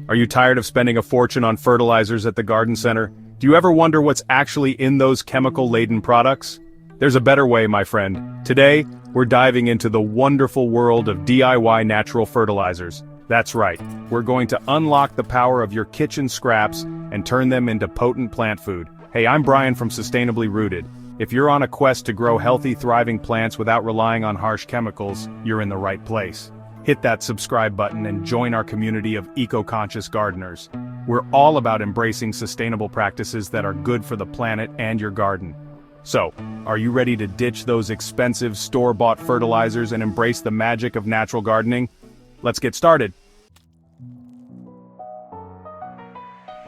Are you tired of spending a fortune on fertilizers at the garden center? Do you ever wonder what's actually in those chemical-laden products? There's a better way, my friend. Today, we're diving into the wonderful world of DIY natural fertilizers. That's right, we're going to unlock the power of your kitchen scraps and turn them into potent plant food. Hey, I'm Brian from Sustainably Rooted. If you're on a quest to grow healthy, thriving plants without relying on harsh chemicals, you're in the right place. Hit that subscribe button and join our community of eco-conscious gardeners. We're all about embracing sustainable practices that are good for the planet and your garden. So, are you ready to ditch those expensive store-bought fertilizers and embrace the magic of natural gardening? Let's get started.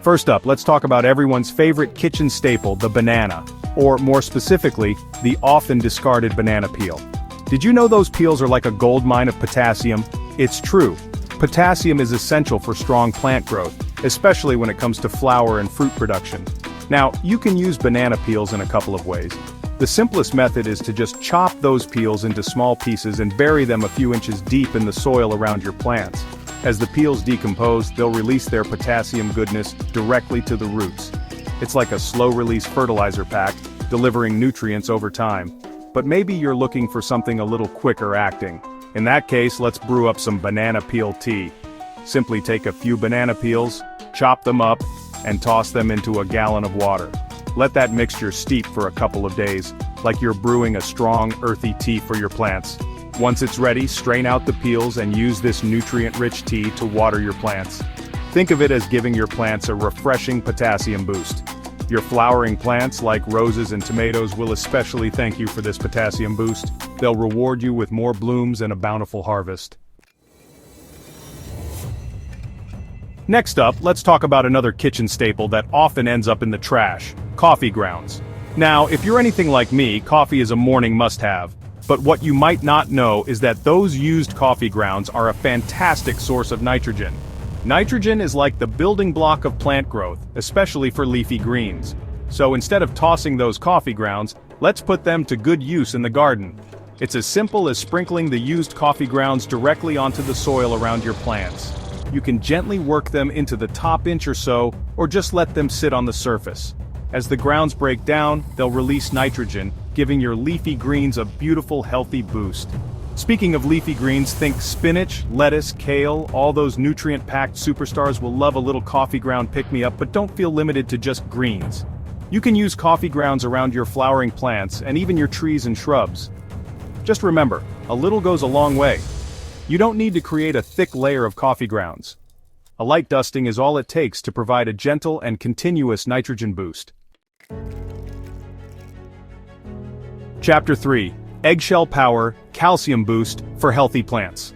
First up, let's talk about everyone's favorite kitchen staple, the banana, or more specifically, the often discarded banana peel. Did you know those peels are like a gold mine of potassium? It's true. Potassium is essential for strong plant growth, especially when it comes to flower and fruit production. Now, you can use banana peels in a couple of ways. The simplest method is to just chop those peels into small pieces and bury them a few inches deep in the soil around your plants. As the peels decompose, they'll release their potassium goodness directly to the roots. It's like a slow-release fertilizer pack, delivering nutrients over time. But maybe you're looking for something a little quicker acting. In that case, let's brew up some banana peel tea. Simply take a few banana peels, chop them up, and toss them into a gallon of water. Let that mixture steep for a couple of days, like you're brewing a strong, earthy tea for your plants. Once it's ready, strain out the peels and use this nutrient-rich tea to water your plants. Think of it as giving your plants a refreshing potassium boost. Your flowering plants, like roses and tomatoes, will especially thank you for this potassium boost. They'll reward you with more blooms and a bountiful harvest. Next up, let's talk about another kitchen staple that often ends up in the trash: coffee grounds. Now, if you're anything like me, coffee is a morning must-have. But what you might not know is that those used coffee grounds are a fantastic source of nitrogen. Nitrogen is like the building block of plant growth, especially for leafy greens. So instead of tossing those coffee grounds, let's put them to good use in the garden. It's as simple as sprinkling the used coffee grounds directly onto the soil around your plants. You can gently work them into the top inch or so, or just let them sit on the surface. As the grounds break down, they'll release nitrogen, giving your leafy greens a beautiful, healthy boost. Speaking of leafy greens, think spinach, lettuce, kale. All those nutrient-packed superstars will love a little coffee ground pick-me-up, but don't feel limited to just greens. You can use coffee grounds around your flowering plants and even your trees and shrubs. Just remember, a little goes a long way. You don't need to create a thick layer of coffee grounds. A light dusting is all it takes to provide a gentle and continuous nitrogen boost. Chapter 3. Eggshell Power, Calcium Boost for Healthy Plants.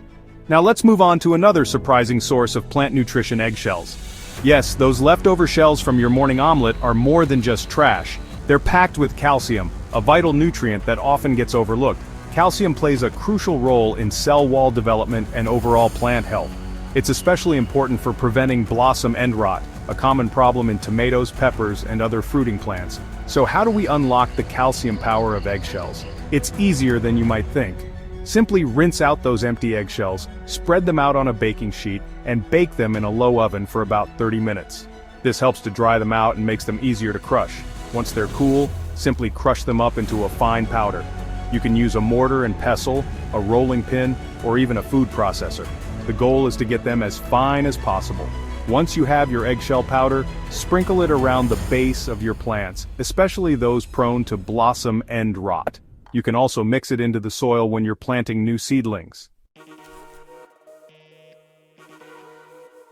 Now let's move on to another surprising source of plant nutrition: eggshells. Yes, those leftover shells from your morning omelet are more than just trash. They're packed with calcium, a vital nutrient that often gets overlooked. Calcium plays a crucial role in cell wall development and overall plant health. It's especially important for preventing blossom end rot, a common problem in tomatoes, peppers, and other fruiting plants. So how do we unlock the calcium power of eggshells? It's easier than you might think. Simply rinse out those empty eggshells, spread them out on a baking sheet, and bake them in a low oven for about 30 minutes. This helps to dry them out and makes them easier to crush. Once they're cool, simply crush them up into a fine powder. You can use a mortar and pestle, a rolling pin, or even a food processor. The goal is to get them as fine as possible. Once you have your eggshell powder, sprinkle it around the base of your plants, especially those prone to blossom end rot. You can also mix it into the soil when you're planting new seedlings.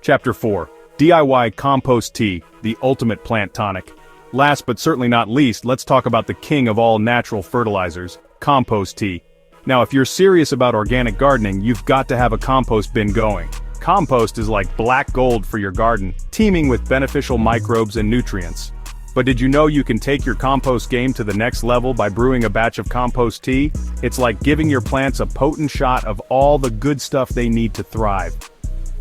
Chapter 4. DIY Compost Tea, the ultimate plant tonic. Last but certainly not least, let's talk about the king of all natural fertilizers, compost tea. Now, if you're serious about organic gardening, you've got to have a compost bin going. Compost is like black gold for your garden, teeming with beneficial microbes and nutrients. But did you know you can take your compost game to the next level by brewing a batch of compost tea? It's like giving your plants a potent shot of all the good stuff they need to thrive.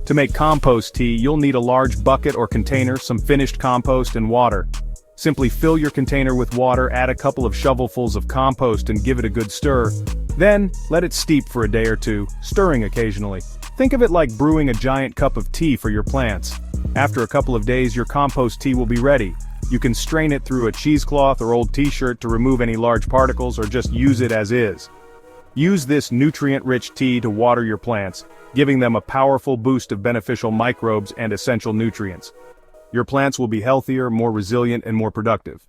To make compost tea, you'll need a large bucket or container, some finished compost, and water. Simply fill your container with water, add a couple of shovelfuls of compost, and give it a good stir. Then, let it steep for a day or two, stirring occasionally. Think of it like brewing a giant cup of tea for your plants. After a couple of days, your compost tea will be ready. You can strain it through a cheesecloth or old t-shirt to remove any large particles, or just use it as is. Use this nutrient-rich tea to water your plants, giving them a powerful boost of beneficial microbes and essential nutrients. Your plants will be healthier, more resilient, and more productive.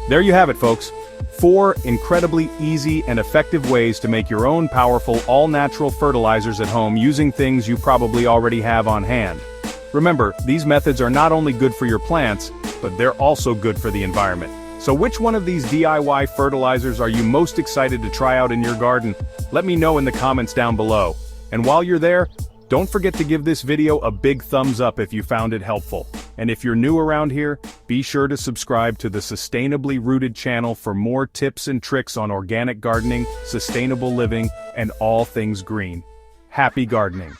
There you have it, folks. 4 incredibly easy and effective ways to make your own powerful, all-natural fertilizers at home using things you probably already have on hand. Remember, these methods are not only good for your plants, but they're also good for the environment. So which one of these DIY fertilizers are you most excited to try out in your garden? Let me know in the comments down below. And while you're there, don't forget to give this video a big thumbs up if you found it helpful. And if you're new around here, be sure to subscribe to the Sustainably Rooted channel for more tips and tricks on organic gardening, sustainable living, and all things green. Happy gardening!